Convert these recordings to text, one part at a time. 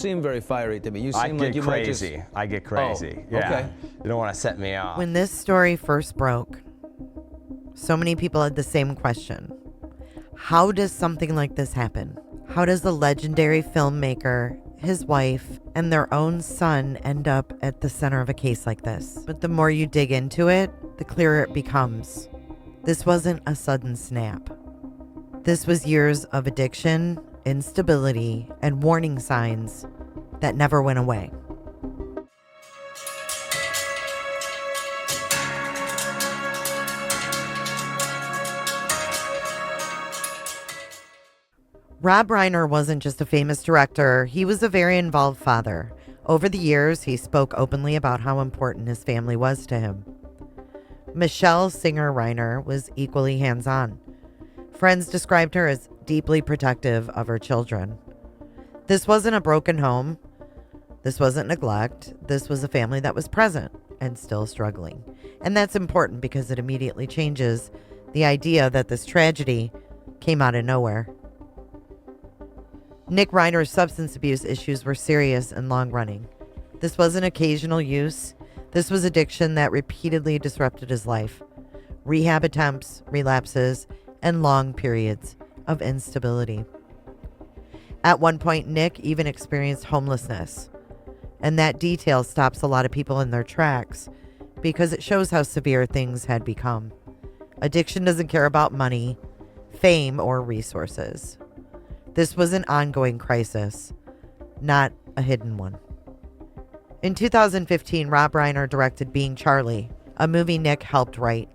Seem very fiery to me. You I seem get like you crazy. might just... I get crazy. Oh, Yeah. okay. You don't want to set me off. When this story first broke, so many people had the same question. How does something like this happen? How does the legendary filmmaker, his wife, and their own son end up at the center of a case like this? But the more you dig into it, the clearer it becomes. This wasn't a sudden snap. This was years of addiction, instability, and warning signs that never went away. Rob Reiner wasn't just a famous director, he was a very involved father. Over the years, he spoke openly about how important his family was to him. Michele Singer Reiner was equally hands-on. Friends described her as deeply protective of her children. This wasn't a broken home. This wasn't neglect. This was a family that was present and still struggling. And that's important because it immediately changes the idea that this tragedy came out of nowhere. Nick Reiner's substance abuse issues were serious and long-running. This wasn't occasional use. This was addiction that repeatedly disrupted his life. Rehab attempts, relapses, and long periods of instability. At one point, Nick even experienced homelessness. And that detail stops a lot of people in their tracks because it shows how severe things had become. Addiction doesn't care about money, fame, or resources. This was an ongoing crisis, not a hidden one. In 2015, Rob Reiner directed Being Charlie, a movie Nick helped write.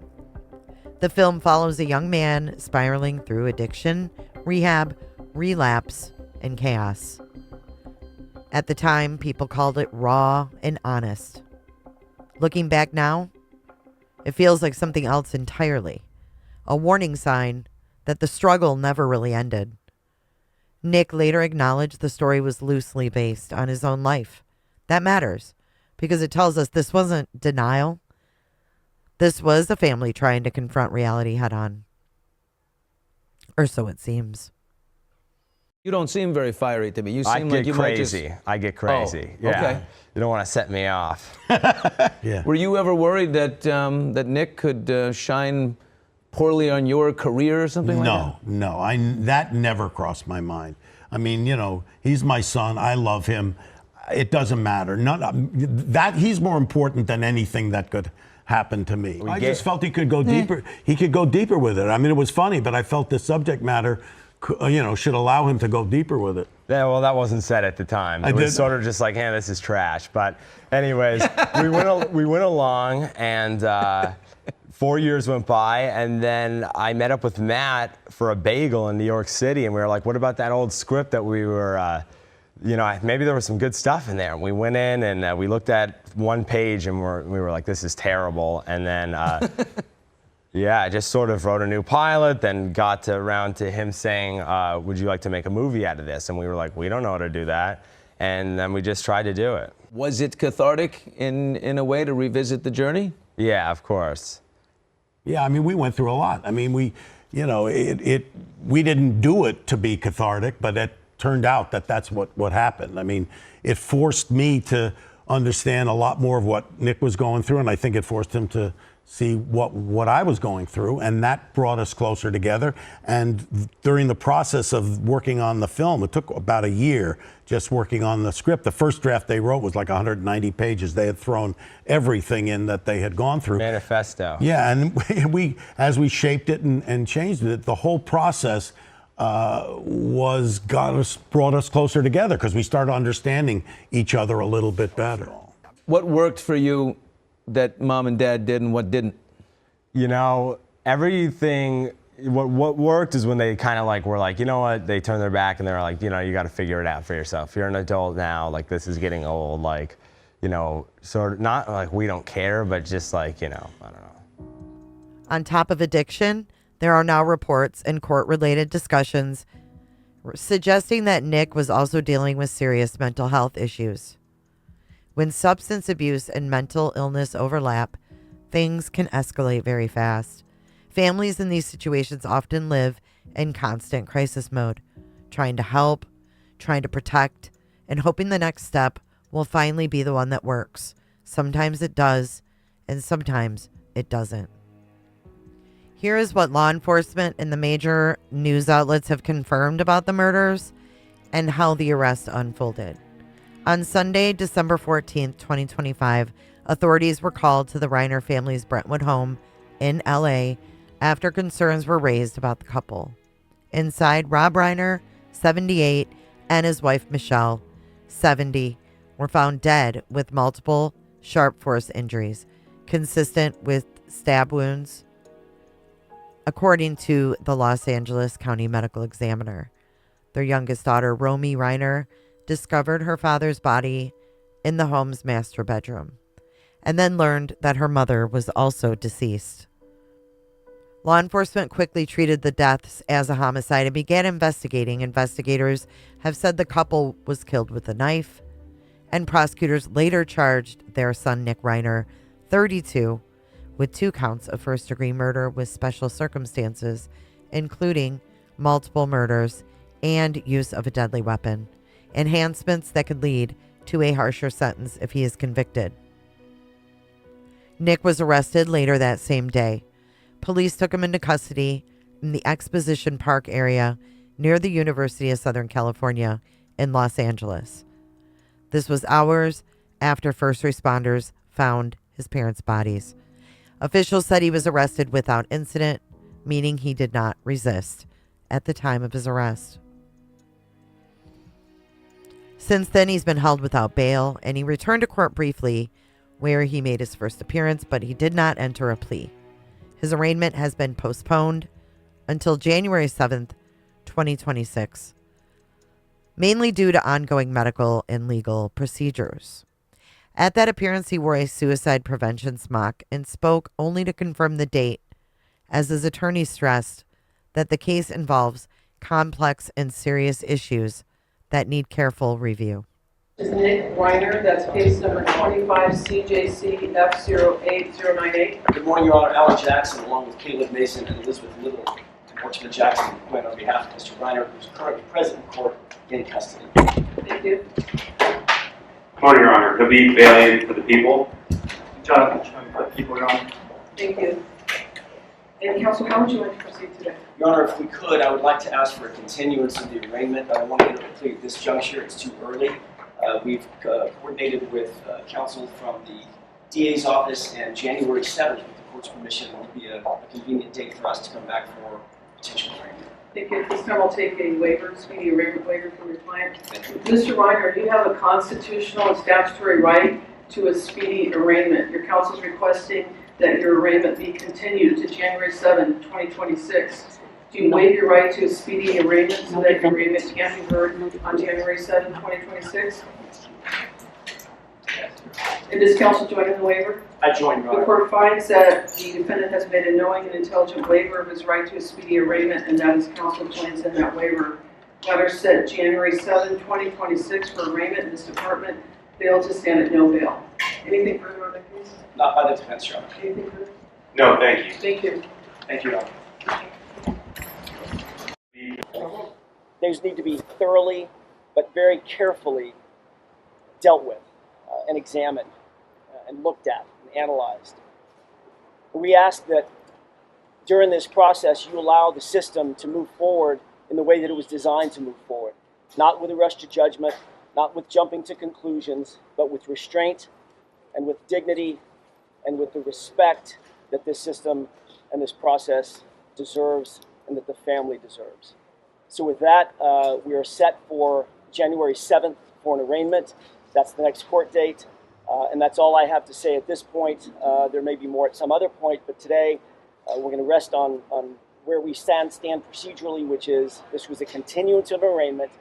The film follows a young man spiraling through addiction, rehab, relapse, and chaos. At the time, people called it raw and honest. Looking back now, it feels like something else entirely. A warning sign that the struggle never really ended. Nick later acknowledged the story was loosely based on his own life. That matters because it tells us this wasn't denial. This was a family trying to confront reality head on. Or so it seems. You don't seem very fiery to me. You seem like you might just... I get crazy. Oh, Yeah. okay. You don't want to set me off. Yeah. Were you ever worried that that Nick could shine poorly on your career or something like that? No. That never crossed my mind. I mean, you know, he's my son. I love him. It doesn't matter. He's more important than anything that could happen to me. I just felt he could go deeper. He could go deeper with it. I mean, it was funny, but I felt the subject matter, should allow him to go deeper with it. Yeah, well, that wasn't said at the time. It was sort of just like, hey, this is trash. But anyways, we went along, and 4 years went by, and then I met up with Matt for a bagel in New York City, and we were like, what about that old script that we were, maybe there was some good stuff in there. And we went in, and we looked at one page, and we were like, this is terrible. And then, I just sort of wrote a new pilot, then got around to him saying, would you like to make a movie out of this? And we were like, we don't know how to do that. And then we just tried to do it. Was it cathartic in a way to revisit the journey? Yeah, of course. Yeah, I mean, we went through a lot. I mean, we didn't do it to be cathartic, but it turned out that that's what happened. I mean, it forced me to understand a lot more of what Nick was going through, and I think it forced him to see what I was going through, and that brought us closer together. And during the process of working on the film, it took about a year just working on the script. The first draft they wrote was like 190 pages. They had thrown everything in that they had gone through. Manifesto. Yeah, and as we shaped it and changed it, the whole process brought us closer together because we started understanding each other a little bit better. What worked for you that mom and dad did and what didn't? You know, everything, what worked is when they kind of were like, you know what, they turned their back and they're like, you got to figure it out for yourself. You're an adult now, this is getting old, sort of, not like we don't care, but just I don't know. On top of addiction, there are now reports and court-related discussions suggesting that Nick was also dealing with serious mental health issues. When substance abuse and mental illness overlap, things can escalate very fast. Families in these situations often live in constant crisis mode, trying to help, trying to protect, and hoping the next step will finally be the one that works. Sometimes it does, and sometimes it doesn't. Here is what law enforcement and the major news outlets have confirmed about the murders and how the arrest unfolded. On Sunday, December 14th, 2025, authorities were called to the Reiner family's Brentwood home in LA after concerns were raised about the couple. Inside, Rob Reiner, 78, and his wife Michele, 70, were found dead with multiple sharp force injuries, consistent with stab wounds, according to the Los Angeles County Medical Examiner. Their youngest daughter, Romy Reiner, discovered her father's body in the home's master bedroom, and then learned that her mother was also deceased. Law enforcement quickly treated the deaths as a homicide and began investigating. Investigators have said the couple was killed with a knife, and prosecutors later charged their son, Nick Reiner, 32, with 2 counts of first-degree murder with special circumstances, including multiple murders and use of a deadly weapon, enhancements that could lead to a harsher sentence if he is convicted. Nick was arrested later that same day. Police took him into custody in the Exposition Park area near the University of Southern California in Los Angeles. This was hours after first responders found his parents' bodies. Officials said he was arrested without incident, meaning he did not resist at the time of his arrest. Since then, he's been held without bail, and he returned to court briefly, where he made his first appearance, but he did not enter a plea. His arraignment has been postponed until January 7th, 2026, mainly due to ongoing medical and legal procedures. At that appearance, he wore a suicide prevention smock and spoke only to confirm the date, as his attorney stressed that the case involves complex and serious issues that need careful review. This is Nick Reiner, that's case number 25 CJC F08098. Good morning, Your Honor. Alan Jackson, along with Caleb Mason and Elizabeth Little, and Portsmouth Jackson, went on behalf of Mr. Reiner, who's currently present in court in custody. Thank you. Good morning, Your Honor. Habib Balian for the people. Jonathan Chung for the people, Your Honor. Thank you. And counsel, how would you like to proceed today? Your Honor, if we could, I would like to ask for a continuance of the arraignment, but I want to get it clear at this juncture. It's too early. We've coordinated with counsel from the DA's office, and January 7th, with the court's permission, would be a convenient date for us to come back for potential arraignment. Thank you. At this time, I'll take a waiver, speedy arraignment waiver from your client. Mr. Reiner, you have a constitutional and statutory right to a speedy arraignment. Your counsel is requesting that your arraignment be continued to January 7, 2026. Do you waive your right to a speedy arraignment so that your arraignment can be heard on January 7, 2026? And does counsel join in the waiver? I join, Your Honor. The court finds that the defendant has made a knowing and intelligent waiver of his right to a speedy arraignment, and that his counsel joins in that waiver. Matter set January 7, 2026 for arraignment in this department. Bail to stand at no bail. Anything further on that case? Not by the defense, Your Honor. Anything further? No, thank you. Thank you. Thank you, Your Honor. Things need to be thoroughly but very carefully dealt with and examined and looked at and analyzed. We ask that during this process you allow the system to move forward in the way that it was designed to move forward, not with a rush to judgment, not with jumping to conclusions, but with restraint and with dignity and with the respect that this system and this process deserves and that the family deserves. So with that, we are set for January 7th for an arraignment. That's the next court date, and that's all I have to say at this point. There may be more at some other point, but today we're going to rest on where we stand procedurally, which is this was a continuance of an arraignment.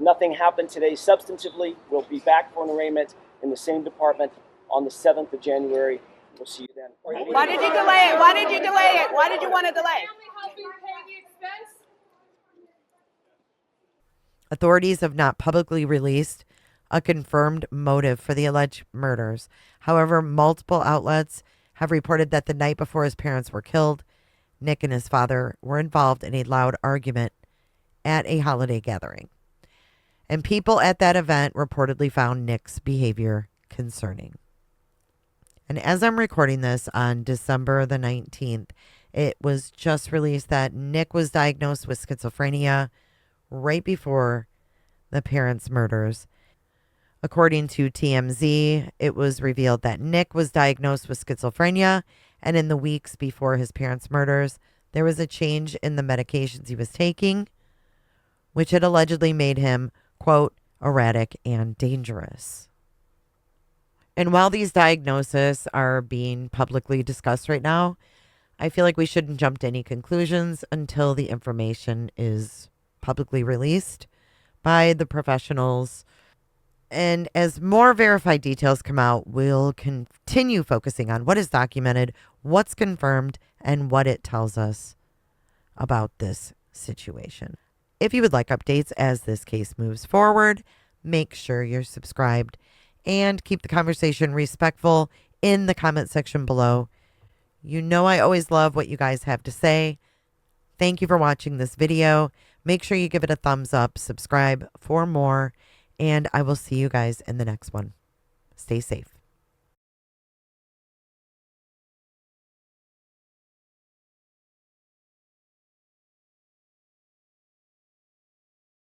Nothing happened today substantively. We'll be back for an arraignment in the same department on the 7th of January. We'll see you then. Why did you delay it? Why did you delay it? Why did you want to delay? Authorities have not publicly released a confirmed motive for the alleged murders. However, multiple outlets have reported that the night before his parents were killed, Nick and his father were involved in a loud argument at a holiday gathering. And people at that event reportedly found Nick's behavior concerning. And as I'm recording this on December the 19th, it was just released that Nick was diagnosed with schizophrenia right before the parents' murders. According to TMZ, it was revealed that Nick was diagnosed with schizophrenia, and in the weeks before his parents' murders, there was a change in the medications he was taking, which had allegedly made him, quote, erratic and dangerous. And while these diagnoses are being publicly discussed right now, I feel like we shouldn't jump to any conclusions until the information is publicly released by the professionals. And as more verified details come out, we'll continue focusing on what is documented, what's confirmed, and what it tells us about this situation. If you would like updates as this case moves forward, make sure you're subscribed and keep the conversation respectful in the comment section below. You know I always love what you guys have to say. Thank you for watching this video. Make sure you give it a thumbs up, subscribe for more, and I will see you guys in the next one. Stay safe.